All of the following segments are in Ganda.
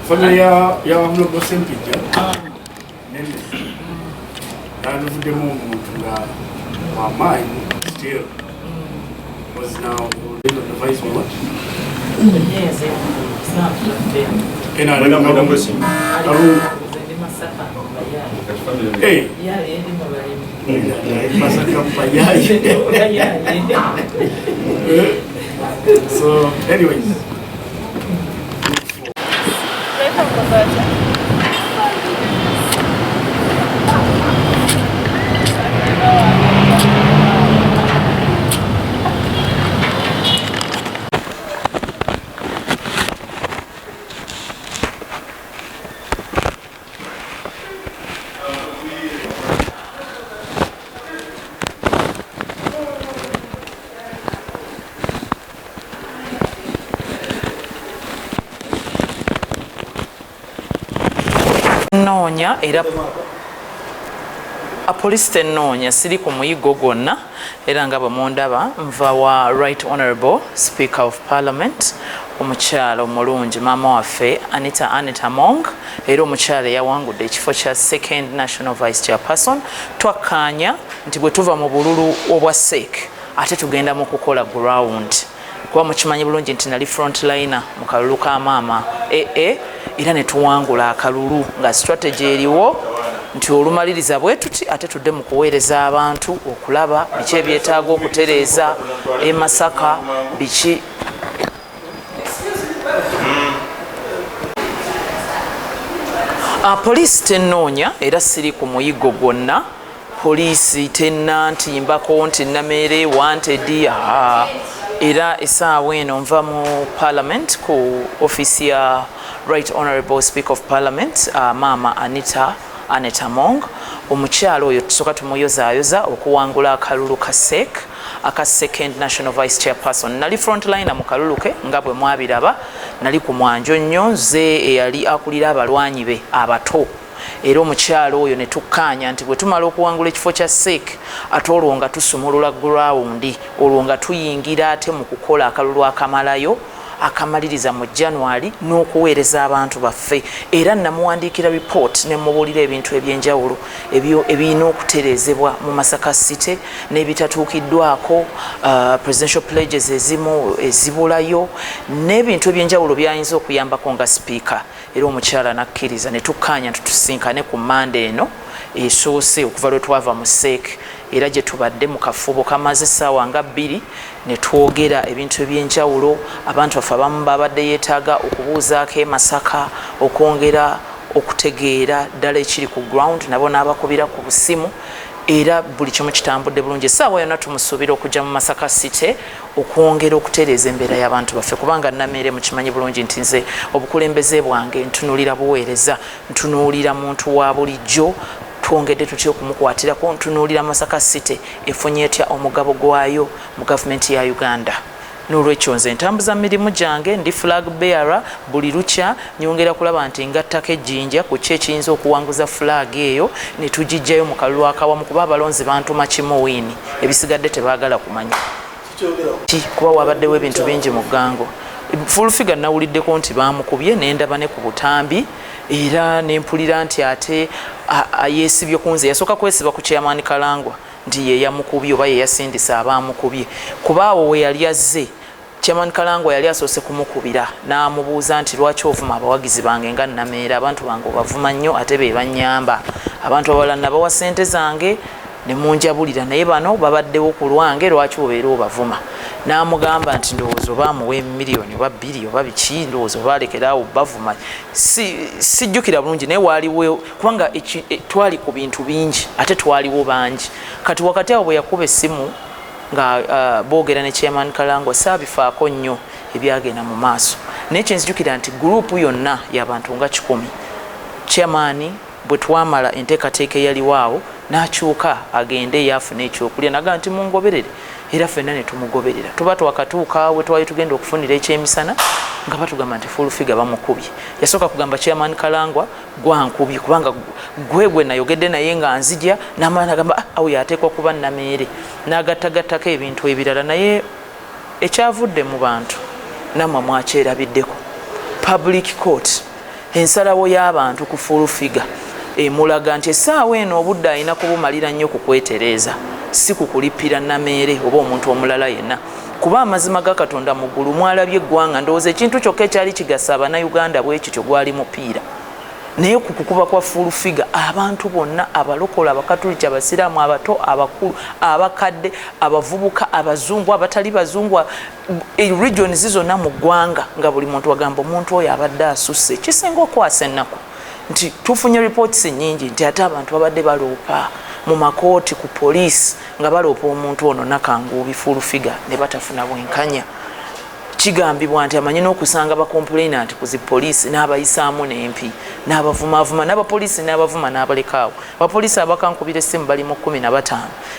Family ya mlogo sempija. Nene. Yavude mu nga wa mine still was now the vice what? Yes, it's not there. Ena na question. Hey. Yeah, so, anyways. Nonya era a police tenonya siri ku muyigo gonna era nga bamondaba nva wa Right Honourable Speaker of Parliament omukyalo omulungi mama waffe Anita Mong era omukyalo yawangudde ekifo kya second national vice chairperson twakkaanya nti bwe tuva mu bululu obwa SEC ate tugenda mu kukola ground kuba mukimanyi bulungi nti nali frontliner mu kalulu ka maama era ne tuwangula akalulu nga strategy eriwo nti olumaliriza bwe tuti ate tudde mu kuweereza abantu okulaba biki ebyetaaga okutereeza Masaka biki poliisi tennoonya era siri ku muyigo gwonna poliisi tennantimbako nti Nameere wanted era essaawa eno nva mu Parliament ku office ya Right Honourable Speaker of Parliament Mama Anita Mong omukyalo oyo tusoka tumuyozaayoza okuwangula akalulu ka SEC aka second national vice chairperson nali frontliner mu kalulu ke nga bwe mwabiraba nali ku mwanjo nnyo nze eyali akulira abalwanyi be abato era omukyalo oyo ne tukkaanya nti bwe tumala okuwangula ekifo kya SEC ate olwo nga tusumulula ground olwo nga tuyingira ate mu kukola akalulu akamalayo akamaliriza mu January n'okuweereza abantu baffe era namuwandiikira report ne mubuulira ebintu ebyenjawulo ebirina okutereezebwa mu Masaka City n'ebitatuukiddwako presidential pledges ezimu ezibulayo n'ebintu ebyenjawulo byayinza okuyambako nga speaker era omukyala nakkiriza ne tukkaanya tutusinkane ku Monday eno esoose okuva lwe twava mu SEC era gye tubadde mu kafubo kamaze essaawa nga 2 ne twogera ebintu ebyenjawulo abantu baffe abamu babadde yeetaaga okubuuzaako Masaka okwongera okutegeera ddala ekiri ku ground nabo n'abakubira ku busimu era buli kimu kitambudde bulungi essaawa yonna tumusuubira okujja mu Masaka City okwongera okutereeza embeera y'abantu baffe kubanga Nameere mukimanyi bulungi nti nze obukulembeze bwange ntunuulira buweereza ntunuulira muntu wa bulijjo twongedde tutya okumukwatirako ntunuulira Masaka City efunye etya omugabo gwayo mu gavumenti ya Uganda n'olwekyo nze ntambuza mirimu gyange ndi flag bearer buli lukya nyongera kulaba nti ngattako ejjinja ku ki ekiyinza okuwanguza flag eyo ne tugijjayo mu kalulu akawamu kuba abalonzi bantuma kimu wiini ebisigadde tebaagala kumanya kuba wabaddewo ebintu bingi mu ggango full figure nawuliddeko nti baamukubye nendaba ne ku butambi era nempulira nti ate yeesibye ku nze yasooka kwesiba ku chairman Kalangwa nti ye yamukubye oba ye yasindisa abaamukubye kuba awo we yali azze chairman Kalangwa yali asoose kumukubira n'amubuuza nti lwaki ovuma abawagizi bange nga Nameere abantu bange obavuma nnyo ate be banyamba abantu abalala nabawa ssente zange ne munjabulira naye bano babaddewo ku lwange lwaki obeera obavuma n'amugamba nti ndowooza obaamuwa miliyoni oba 2 oba biki ndowooza obalekeraawo bavuma sijjukira bulungi naye waaliwo kubanga twali ku bintu bingi ate twaliwo bangi kati wakati awo bwe yakuba essimu nga boogera ne chairman Kalangwa saabifaako nnyo ebyagenda mu maaso naye kyenzijjukira nti gurupu yonna y'abantu nga 10 chairman bwe twamala enteekateeka eyaliwaawo n'akyuka agende yafuna ekyokulya naga nti mungoberere era ffenna ne tumugoberera tuba twakatuuka we twali tugenda okufunira ekyemisana nga batugamba nti full figure bamukubye yasooka kugamba chairman Kalangwa gwankubye kubanga gwe nayogedde naye nga nzija n'amala nagamba awo yateekwa kuba Nameere n'agattagattako ebintu ebirala naye ekyavudde mu bantu nammwe mwakyerabiddeko public court ensalawo y'abantu ku full figure emulaga nti essaawa eno obudde alina kubumalira nnyo ku kwetereeza si kukulippira Nameere oba omuntu omulala yenna kuba amazima ga Katonda mu ggulu mwalabye eggwanga ndowooza ekintu kyokka ekyali kigasa Abannayuganda bwe kityo gwali mupiira naye ku kukuba kwa full figure abantu bonna abalokola abakatuliki abasiraamu abato abakulu abakadde abavubuka abazungu abatali bazungu regions zonna mu ggwanga nga buli muntu agamba omuntu oyo abadde asusse kisinga okwasa ennaku nti tufunye reports nyingi nti ate abantu babadde baloopa mu makooti ku poliisi nga baloopa omuntu ono nakanguubi full figure ne batafuna bwenkanya kigambibwa nti amanyi n'okusanga bakomplainant ku zi poliisi n'abayisaamu n'empi n'abavumaavuma n'abapoliisi n'abavuma n'abalekaawo abapoliisi abakankubira essimu bali mu 15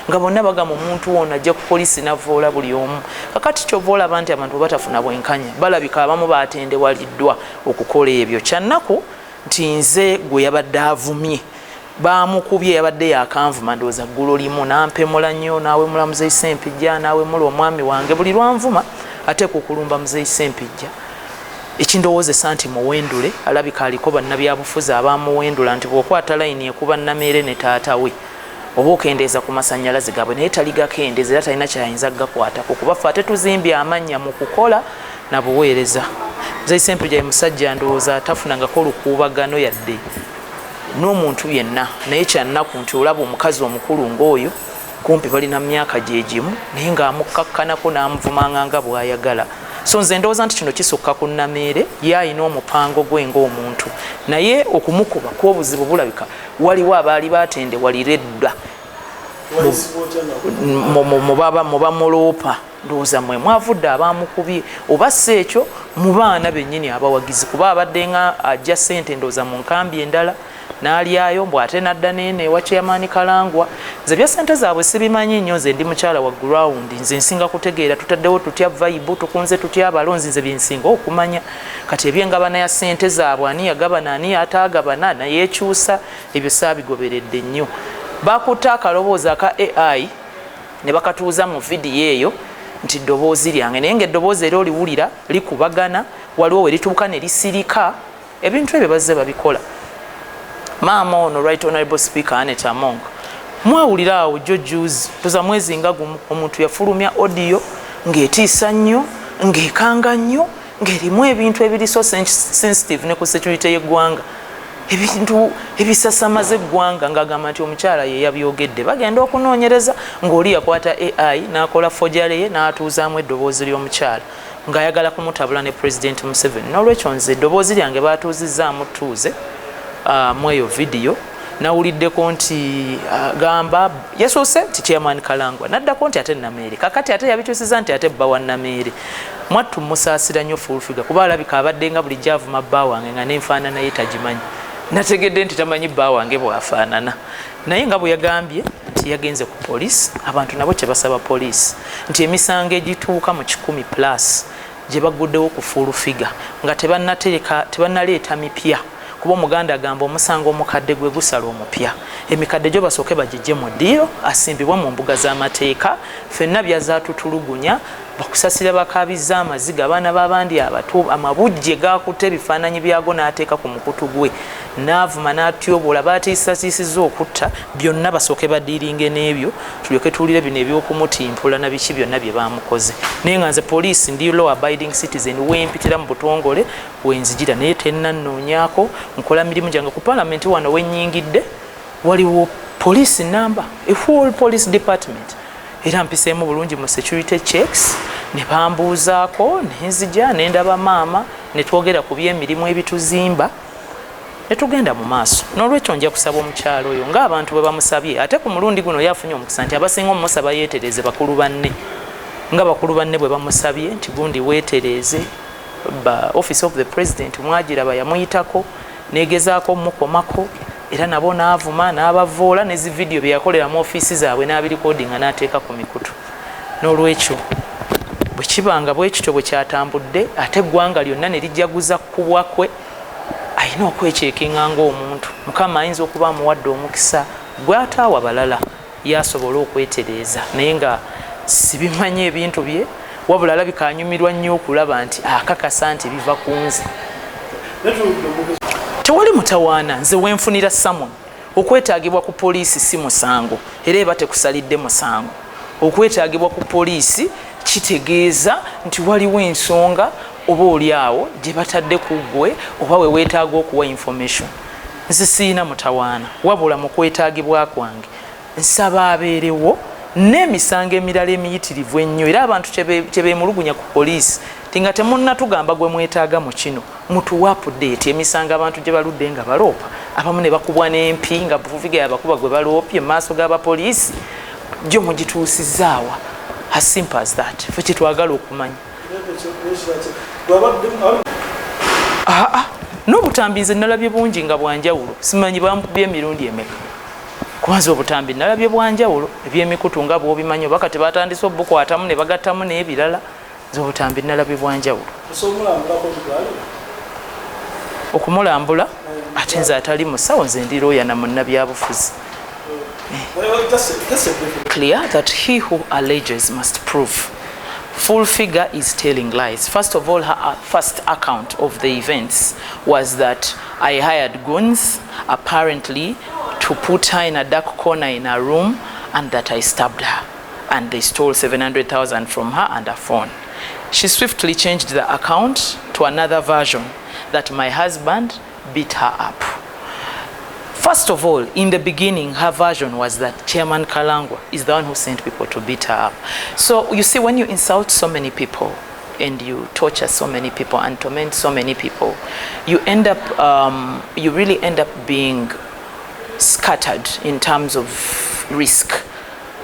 nga bonna bagamba omuntu ono ajja ku poliisi navoola buli omu kakati kyova olaba nti abantu batafuna bwenkanya balabika abamu batendewaliddwa okukola ebyo kyannaku nti nze gwe yabadde avumye bamukubye yabadde yakanvuma ndowooza ggulo limu nampemula nnyo naawe mulamuze Sempijja naawe mula omwami wange buli lwanvuma ate kukulumba muzeyi Sempijja ekindowoozesa nti muwendule alabika aliko bannabyabufuzi abamuwendula nti bw'okwata layini ekuba Nameere ne taata we oba okendeeza ku masannyalaze gaabwe naye taligakendeeza era talina kyayinza gakwatako kuba ffe ate tuzimbye amannya mu kukola na buweereza muzeyi Sempijja ye musajja ndowooza atafunangako olukuubagano yadde n'omuntu yenna naye kyannaku nti olaba omukazi omukulu ng'oyo kumpi balina myaka gyegimu naye ng'amukkakkanako n'amuvumanga nga bw'ayagala so nze ndowooza nti kino kisukka ku Nameere ye alina omupango gwe ng'omuntu naye okumukuba kw'obuzibu bulabika waliwo abaali batendewalira edda mu bamuloopa ndowooza mwe mwavudde abamukubye oba si ekyo mu baana bennyini abawagizi kuba abadde nga ajja ssente ndowooza mu nkambi endala n'alyayo mbw ate nadda neene ewa chairman Kalangwa nze bya ssente zaabwe sibimanyi nnyo nze ndi mukyala wa ground nze nsinga kutegeera tutaddewo tutya vibe tukunze tutya abalonzi nze byensinga okumanya kati ebyengabana ya ssente zaabwe ani yagabana ani ataagabana nayeekyusa ebyo saabigoberedde nnyo bakutte akaloboozi aka AI ne bakatuuza mu vidiyo eyo nti ddoboozi lyange naye ng'eddoboozi era oliwulira likubagana waliwo we lituuka ne lisirika ebintu ebyo bazze babikola maama ono right honorable speaker Annette Among mwawulira awo jojuzi tuza mwezi nga gumu omuntu yafulumya audio ng'etiisa nnyo ng'ekanga nnyo ng'erimu ebintu ebiri so sensitive ne ku security y'eggwanga ebintu ebisasamaza eggwanga ng'agamba nti omukyala ye yabyogedde bagenda okunoonyereza ng'oli yakwata AI n'akola fojale ye n'atuuzaamu eddoboozi ly'omukyala ng'ayagala kumutabula ne President Museveni n'olwekyo nze eddoboozi lyange baatuuzizzaamu tuuze mu eyo vidiyo nawuliddeko nti gamba yasoose nti chairman Kalangwa naddako nti ate Nameere kakati ate yabituusiza nti ate bba wa Nameere mwattu musaasira nnyo full figure kuba alabika abadde nga buli gyavuma bba wange nga nenfaanana ye tagimanyi nategedde nti tamanyi bba wange bwafaanana naye nga bwe yagambye nti yagenze ku poliisi abantu nabo kye basaba poliisi nti emisango egituuka mu 100+ gye baguddewo ku full figure nga tebannaleeta mipya kuba omuganda agamba omusango omukadde gwe gusala omupya emikadde gyo basooke bagijje mu ddiiro asimbibwa mu mbuga z'amateeka ffenna byazaatutulugunya bakusasira bakabizza amaziga abaana b'abandi abato amabujje gakutte ebifaananyi byago n'ateeka ku mukutu gwe n'avuma n'atyobola baatiisasiisizza okutta byonna basooke baddiiringe n'ebyo tulyoke tuwulire bino eby'okumutimpula na biki byonna bye baamukoze naye nga nze poliisi ndi law abiding citizen wempitira mu butongole wenzijira naye tennannoonyaako nkola mirimu gyange ku paalamenti wano wennyingidde waliwo poliisi namba a whole police department era mpiseemu bulungi mu security checks ne bambuuzaako nenzija nendaba maama ne twogera ku by'emirimu ebituzimba ne tugenda mu maaso n'olwekyo nja kusaba omukyalo oyo ng'abantu bwe bamusabye ate ku mulundi guno yafunye omukisa nti abasinga omumusaba yeetereze bakulu banne nga bakulu banne bwe bamusabye nti gundi weetereze ba office of the president mwagiraba yamuyitako negezaako mukomako era nabo n'avuma n'abavoola n'ezi vidiyo bye yakolera mu ofiisi zaabwe n'abirikodinga n'ateeka ku mikutu. N'olwekyo bwe kibanga bwe kityo bwe kyatambudde ate eggwanga lyonna ne lijjaguza kkubwa kwe, ayina okwekyekeinga ng'omuntu. Mukama ayinza okuba amuwadde omukisa gw'ataawa balala yasobola okwetereeza, naye nga sibimanyi ebintu bye, wabula alabika anyumirwa nnyo okulaba nti akakasa nti biva ku nze. Tewali mutawaana, nze wenfunira Samon. Okwetaagibwa ku poliisi si musango, era eba tekusalidde musango. Okwetaagibwa ku poliisi kitegeeza nti waliwo ensonga oba oli awo gye batadde ku ggwe oba we weetaaga okuwa information. Nze siina mutawaana, wabula mu kwetaagibwa kwange nsaba abeerewo n'emisango emirala emiyitirivu ennyo, era abantu kye beemulugunya ku poliisi tinga temunnatugamba gwe mwetaaga mu kino, mutuwa update emisango abantu gye baludde nga baloopa, abamu ne bakubwa n'empi nga Fufiga yabakuba gwe baloopye mu maaso g'abapoliisi, gyo mugituusizaawa. As simple as that. Ffe kye twagala okumanya. N'obutambi nze nalabye bungi nga bwanjawulo, simanyi bamukubye emirundi emeka. Kubanza obutambi nalabye bwanjawulo, eby'emikutu nga bw'obimanyi oba kati batandise obukwatamu ne bagattamu n'ebirala. Nze obutambi nalabye bwanjawulo. Okumulambula ate nze atali musawo, nze ndi looya na munnabyabufuzi. Clear that he who alleges must prove. Fufiga is telling lies. First of all, her first account of the events was that I hired goons, apparently, to put her in a dark corner in a room, and that I stabbed her. And they stole 700,000 from her and her phone. She swiftly changed the account to another version, that my husband beat her up. First of all, in the beginning, her version was that Chairman Kalangwa is the one who sent people to beat her up. So you see, when you insult so many people and you torture so many people and torment so many people, you end up, you really end up being scattered in terms of risk.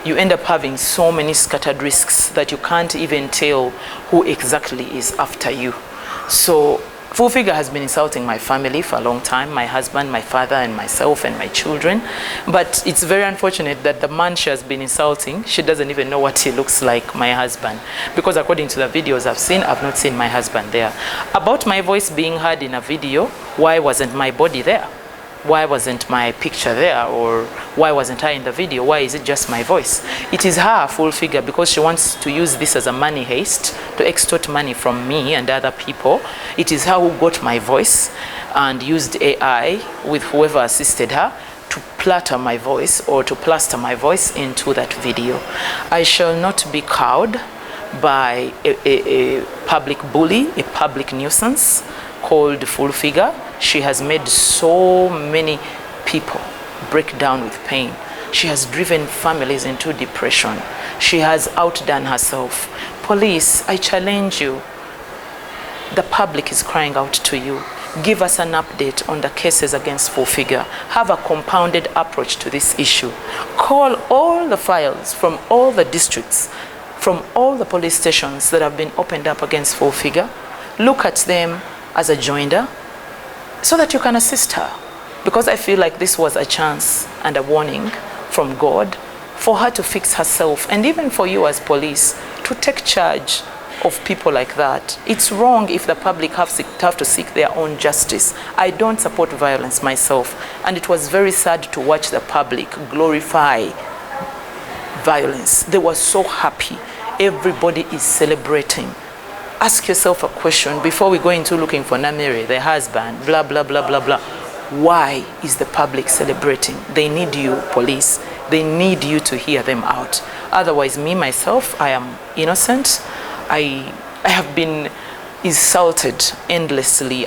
You end up having so many scattered risks that you can't even tell who exactly is after you. So Fufiga has been insulting my family for a long time, my husband, my father, and myself, and my children. But it's very unfortunate that the man she has been insulting, she doesn't even know what he looks like, my husband. Because according to the videos I've seen, I've not seen my husband there. About my voice being heard in a video, why wasn't my body there? Why wasn't my picture there? Or why wasn't I in the video? Why is it just my voice? It is her Fufiga, because she wants to use this as a money heist to extort money from me and other people. It is her who got my voice and used AI with whoever assisted her to plaster my voice into that video. I shall not be cowed by a public bully, a public nuisance called Fufiga. She has made so many people break down with pain. She has driven families into depression. She has outdone herself. Police, I challenge you. The public is crying out to you. Give us an update on the cases against Fufiga. Have a compounded approach to this issue. Call all the files from all the districts, from all the police stations that have been opened up against Fufiga. Look at them as a joinder, so that you can assist her. Because I feel like this was a chance and a warning from God for her to fix herself, and even for you as police to take charge of people like that. It's wrong if the public have to seek their own justice. I don't support violence myself, and it was very sad to watch the public glorify violence. They were so happy. Everybody is celebrating. Ask yourself a question before we go into looking for Nameere, the husband, blah, blah, blah, blah, blah. Why is the public celebrating? They need you, police. They need you to hear them out. Otherwise, me, myself, I am innocent. I have been insulted endlessly.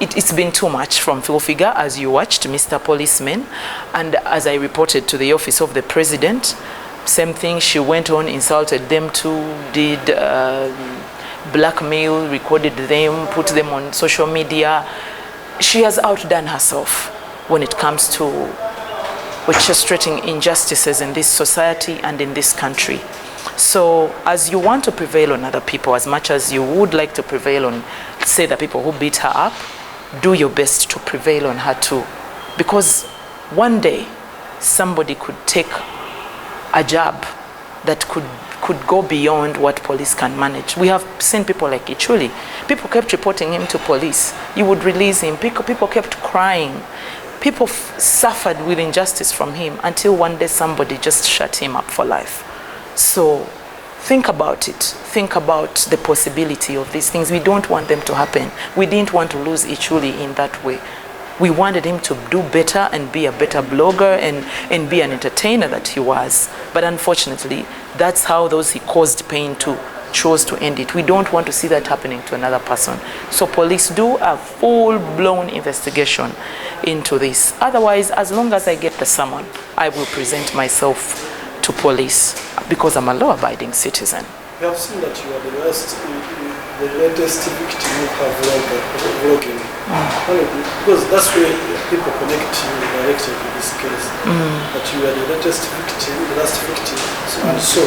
It's been too much from Fufiga, as you watched, Mr. Policeman. And as I reported to the office of the president, same thing, she went on, insulted them too, did blackmail, recorded them, put them on social media. She has outdone herself when it comes to orchestrating injustices in this society and in this country. So as you want to prevail on other people, as much as you would like to prevail on, say, the people who beat her up, do your best to prevail on her too. because one day somebody could take a job that could go beyond what police can manage. We have seen people like Ichuli. People kept reporting him to police. You would release him. People kept crying. People suffered with injustice from him until one day somebody just shut him up for life. So think about it. Think about the possibility of these things. We don't want them to happen. We didn't want to lose Ichuli in that way. We wanted him to do better and be a better blogger and be an entertainer that he was. But unfortunately, that's how those he caused pain to chose to end it. We don't want to see that happening to another person. So police do a full-blown investigation into this. Otherwise, as long as I get the summon, I will present myself to police because I'm a law-abiding citizen. We have seen that you are the latest victim of her vlogging. Because that's where people connect you directly to this case. That you are the latest victim, the last victim, and so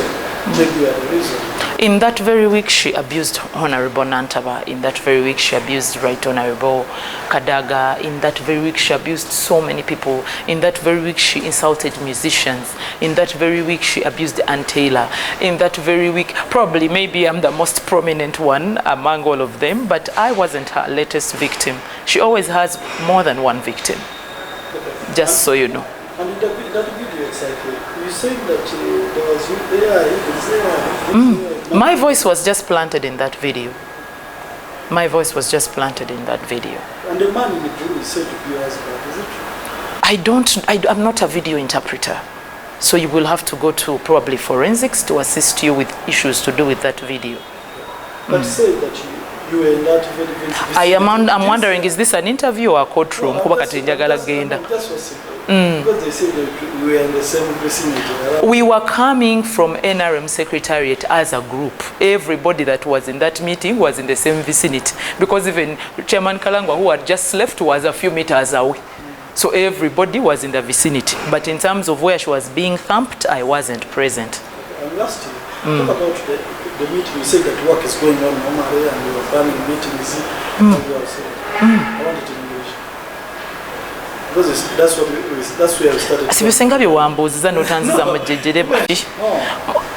maybe you are the reason. In that very week, she abused Honorable Nantaba. In that very week, she abused Right Honorable Kadaga. In that very week, she abused so many people. In that very week, she insulted musicians. In that very week, she abused Ann Taylor. In that very week, probably, maybe I'm the most prominent one among all of them, but I wasn't her latest victim. She always has more than one victim, just so you know. And in that video, exactly, you said that there was My voice was just planted in that video. My voice was just planted in that video. And the man in the dream is said to be your husband, is it true? I'm not a video interpreter. So you will have to go to probably forensics to assist you with issues to do with that video. But say that you were in that very I'm wondering, is this an interview or a courtroom? Because they say that we were in the same vicinity. We were coming from NRM Secretariat as a group. Everybody that was in that meeting was in the same vicinity. Because even Chairman Kalangwa, who had just left, was a few meters away. So everybody was in the vicinity. But in terms of where she was being thumped, I wasn't present. And last year, talk about the meeting. You said that work is going on normally and you were planning meetings. I wanted to because that's where we started. Asibisenga byewambuuziza n'otanziza mu jjejjere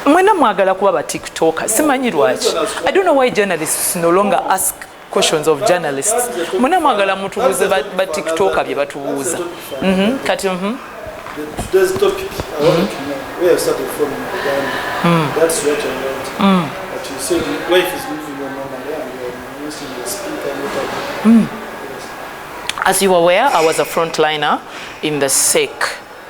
mwena mwagala kuba ba tiktoker simanyi lwaki. I don't know why journalists no longer ask questions of journalists. Mwena mwagala mutubuuze ba tiktoker bye batubuuza. Kati today's topic I want to know where you started from in Uganda. That's what I want. But you said life is moving on normally and you're using the speaker and whatever. As you are aware, I was a frontliner in the SEC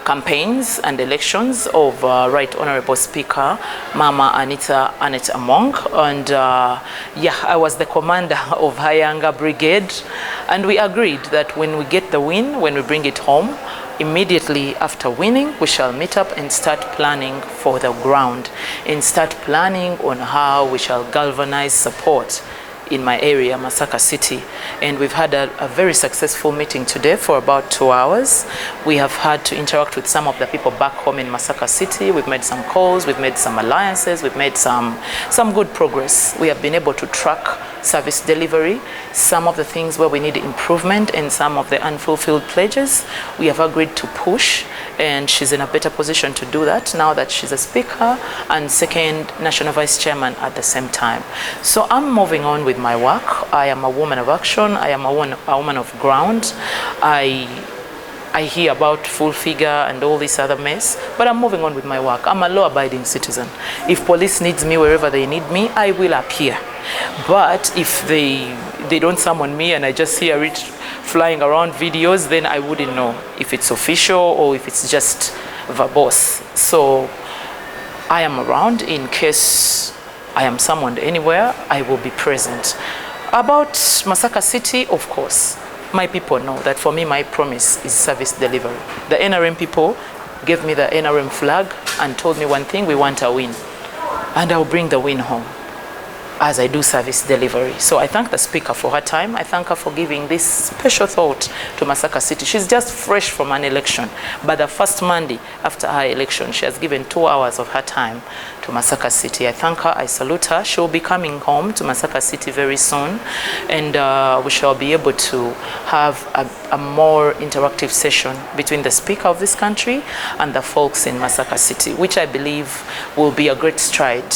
campaigns and elections of Right Honorable Speaker Mama Annette Among, and I was the commander of Ayongede Brigade, and we agreed that when we get the win, when we bring it home, immediately after winning, we shall meet up and start planning for the ground and start planning on how we shall galvanize support in my area, Masaka City. And we've had a very successful meeting today for about 2 hours. We have had to interact with some of the people back home in Masaka City. We've made some calls, we've made some alliances, we've made some good progress. We have been able to track service delivery, some of the things where we need improvement and some of the unfulfilled pledges. We have agreed to push, and she's in a better position to do that now that she's a speaker and second national vice chairman at the same time. So I'm moving on with my work. I am a woman of action. I am a woman of ground. I hear about full figure and all this other mess, but I'm moving on with my work. I'm a law-abiding citizen. If police needs me wherever they need me, I will appear. But if they don't summon me and I just hear it flying around videos, then I wouldn't know if it's official or if it's just verbose. So I am around in case I am summoned anywhere. I will be present. About Masaka City, of course, my people know that for me, my promise is service delivery. The NRM people gave me the NRM flag and told me one thing: we want a win, and I'll bring the win home. as I do service delivery. So I thank the Speaker for her time. I thank her for giving this special thought to Masaka City. She's just fresh from an election, but the first Monday after her election, she has given 2 hours of her time to Masaka City. I thank her, I salute her. She will be coming home to Masaka City very soon, and we shall be able to have a more interactive session between the Speaker of this country and the folks in Masaka City, which I believe will be a great stride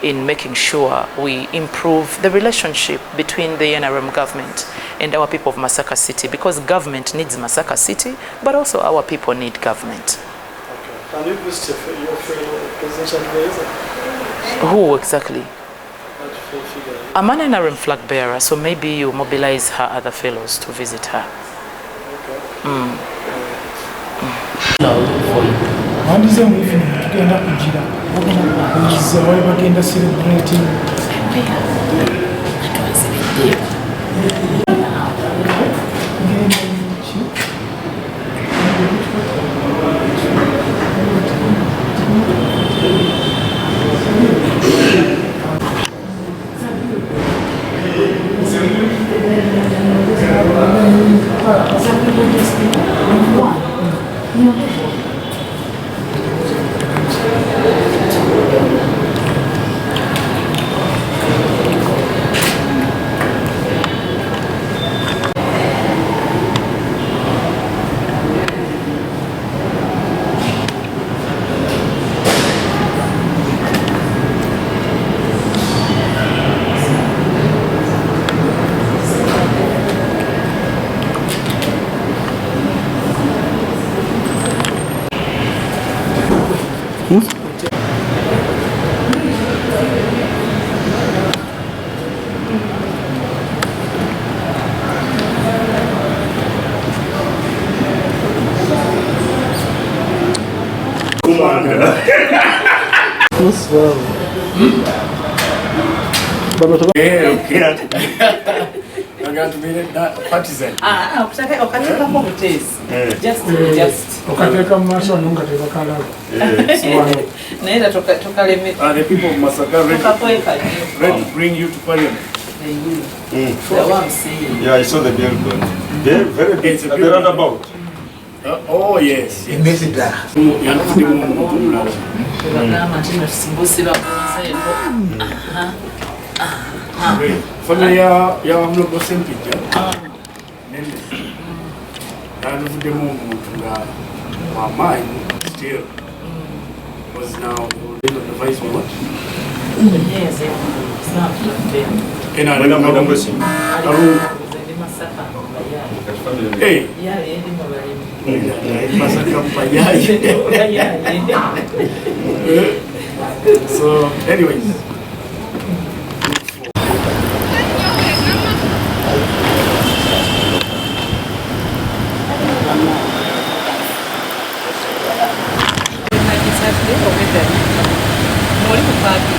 in making sure we improve the relationship between the NRM government and our people of Masaka City, because government needs Masaka City, but also our people need government. Okay. Can you visit your fellow presidential advisor? Who exactly? That full figure. I'm an NRM flag bearer, so maybe you mobilize her other fellows to visit her. Okay. Wandize mwifu tugenda kujira okiza wali bagenda celebrating okateeka mu maaso wano nga tebakalawo The people of Masaka ready to bring you to parliament. Yeah, I saw the bill going. Very big. It's a The big- roundabout. Oh yes. Family ya Honorable Sempija. Yanuvudemu omuntu nga wamaanyi still was now the vice what? Hey. Masaka mpayayi. So anyways. Muri ku party